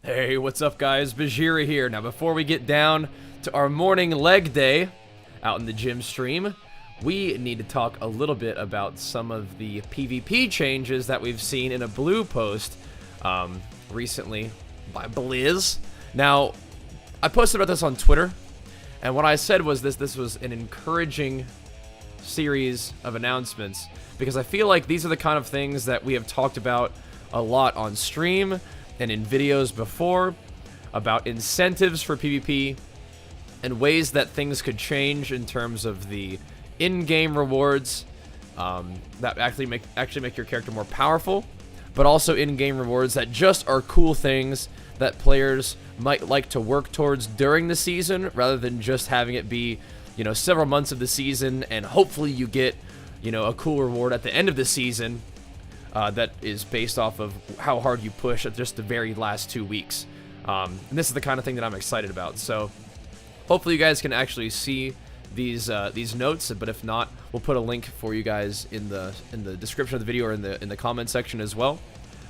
Hey, what's up guys? Bajheera here. Now before we get down to our morning leg day out in the gym stream, we need to talk a little bit about some of the PvP changes that we've seen in a blue post recently by Blizz. Now, I posted about this on Twitter, and what I said was this was an encouraging series of announcements, because I feel like these are the kind of things that we have talked about a lot on stream and in videos before, about incentives for PvP and ways that things could change in terms of the in-game rewards that actually make your character more powerful, but also in-game rewards that just are cool things that players might like to work towards during the season, rather than just having it be, you know, several months of the season and hopefully you get, you know, a cool reward at the end of the season that is based off of how hard you push at just the very last 2 weeks. And this is the kind of thing that I'm excited about. So hopefully you guys can actually see these notes, but if not, we'll put a link for you guys in the description of the video or in the comment section as well.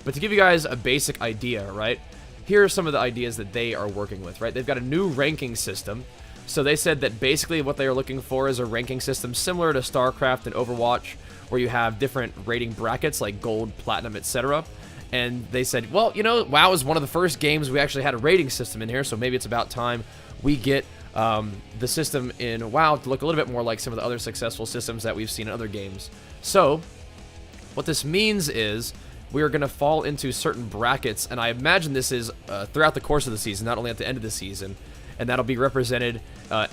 But to give you guys a basic idea, right? Here are some of the ideas that they are working with, right? They've got a new ranking system. So they said that basically what they are looking for is a ranking system similar to StarCraft and Overwatch, where you have different rating brackets like gold, platinum, etc. And they said, well, you know, WoW is one of the first games we actually had a rating system in here, so maybe it's about time we get the system in WoW to look a little bit more like some of the other successful systems that we've seen in other games. So what this means is we are going to fall into certain brackets, and I imagine this is throughout the course of the season, not only at the end of the season, and that'll be represented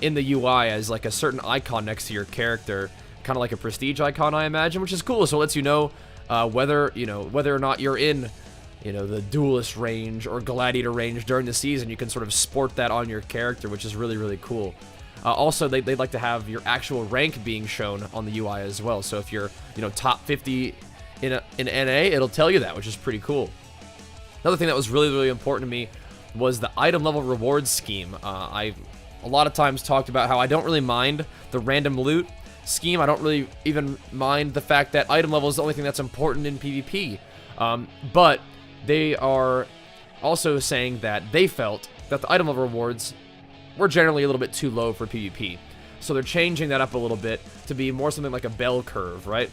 in the UI as like a certain icon next to your character, kind of like a prestige icon, I imagine, which is cool. So it lets you know whether or not you're in, you know, the duelist range or gladiator range during the season. You can sort of sport that on your character, which is really, really cool. Also, they'd like to have your actual rank being shown on the UI as well. So if you're, you know, top 50 in NA, it'll tell you that, which is pretty cool. Another thing that was really, really important to me was the item level rewards scheme. I a lot of times talked about how I don't really mind the random loot scheme. I don't really even mind the fact that item level is the only thing that's important in PvP. But they are also saying that they felt that the item level rewards were generally a little bit too low for PvP. So they're changing that up a little bit to be more something like a bell curve, right?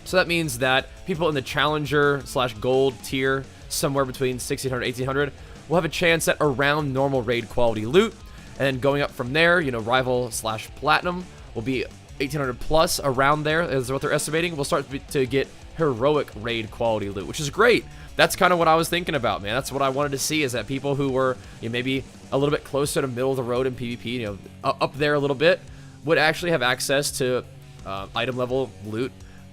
So that means that people in the challenger / gold tier, somewhere between 1600 and 1800, will have a chance at around normal raid quality loot. And then going up from there, you know, rival / platinum will be 1800 plus, around there is what they're estimating. We'll start to get heroic raid quality loot, which is great. That's kind of what I was thinking about, man. That's what I wanted to see, is that people who were, you know, maybe a little bit closer to middle of the road in PvP, you know, up there a little bit, would actually have access to item level loot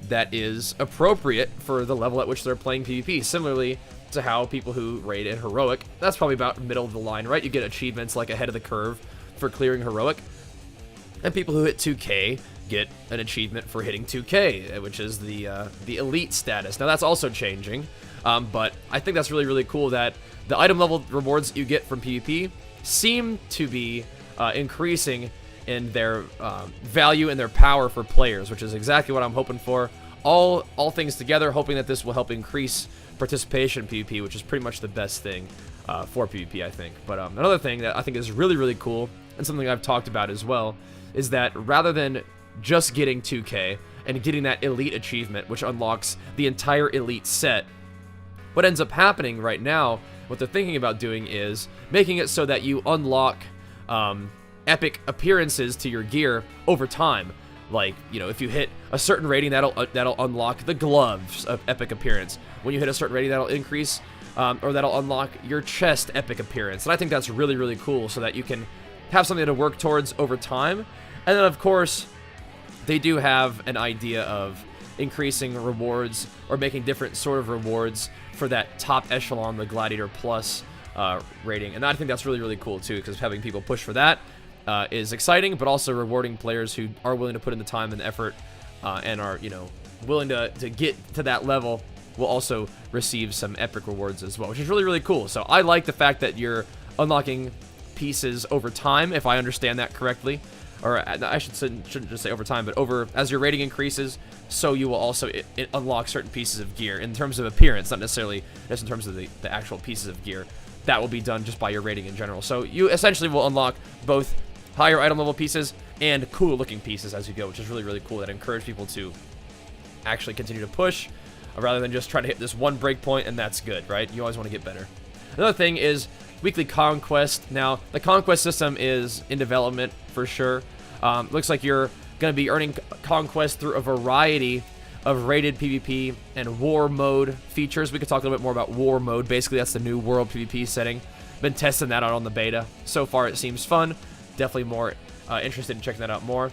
that is appropriate for the level at which they're playing PvP. Similarly to how people who raid in heroic, that's probably about middle of the line, right? You get achievements like ahead of the curve for clearing heroic, and people who hit 2K get an achievement for hitting 2K, which is the elite status. Now that's also changing, but I think that's really, really cool that the item level rewards you get from PvP seem to be increasing in their value and their power for players, which is exactly what I'm hoping for. All things together, hoping that this will help increase participation in PvP, which is pretty much the best thing for PvP, I think. But another thing that I think is really, really cool, and something I've talked about as well, is that rather than just getting 2K and getting that elite achievement, which unlocks the entire elite set, what ends up happening right now, what they're thinking about doing is making it so that you unlock epic appearances to your gear over time. Like, you know, if you hit a certain rating, that'll unlock the gloves of epic appearance. When you hit a certain rating, that'll increase or that'll unlock your chest epic appearance. And I think that's really, really cool, so that you can have something to work towards over time. And then, of course, they do have an idea of increasing rewards, or making different sort of rewards for that top echelon, the Gladiator Plus rating. And I think that's really, really cool too, because having people push for that is exciting, but also rewarding players who are willing to put in the time and the effort and are, you know, willing to get to that level, will also receive some epic rewards as well, which is really, really cool. So I like the fact that you're unlocking pieces over time, if I understand that correctly. Or I shouldn't just say over time, but as your rating increases, so you will also unlock certain pieces of gear in terms of appearance, not necessarily just in terms of the actual pieces of gear. that will be done just by your rating in general. So you essentially will unlock both higher item level pieces and cool looking pieces as you go, which is really, really cool. That encourage people to actually continue to push rather than just try to hit this one breakpoint and that's good, right? You always want to get better. Another thing is weekly conquest. Now, the conquest system is in development for sure. Looks like you're going to be earning conquest through a variety of rated PvP and war mode features. We could talk a little bit more about war mode. Basically, that's the new world PvP setting. Been testing that out on the beta. So far, it seems fun. Definitely more interested in checking that out more.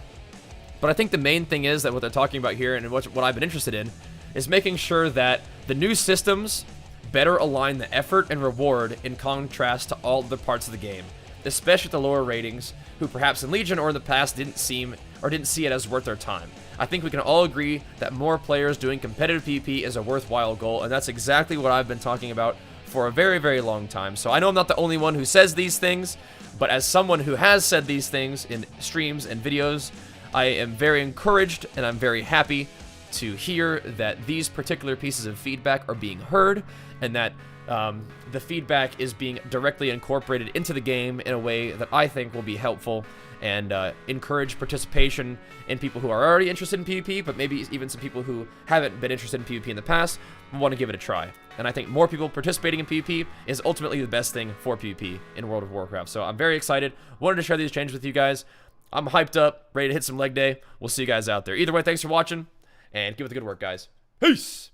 But I think the main thing is that what they're talking about here and what I've been interested in is making sure that the new systems better align the effort and reward in contrast to all other parts of the game, especially at the lower ratings, who perhaps in Legion or in the past didn't see it as worth their time. I think we can all agree that more players doing competitive PvP is a worthwhile goal, and that's exactly what I've been talking about for a very, very long time. So I know I'm not the only one who says these things, but as someone who has said these things in streams and videos, I am very encouraged and I'm very happy to hear that these particular pieces of feedback are being heard and that the feedback is being directly incorporated into the game in a way that I think will be helpful and encourage participation in people who are already interested in PvP, but maybe even some people who haven't been interested in PvP in the past want to give it a try. And I think more people participating in PvP is ultimately the best thing for PvP in World of Warcraft. So I'm very excited. Wanted to share these changes with you guys. I'm hyped up, ready to hit some leg day. We'll see you guys out there. Either way, thanks for watching, and keep up the good work, guys. Peace!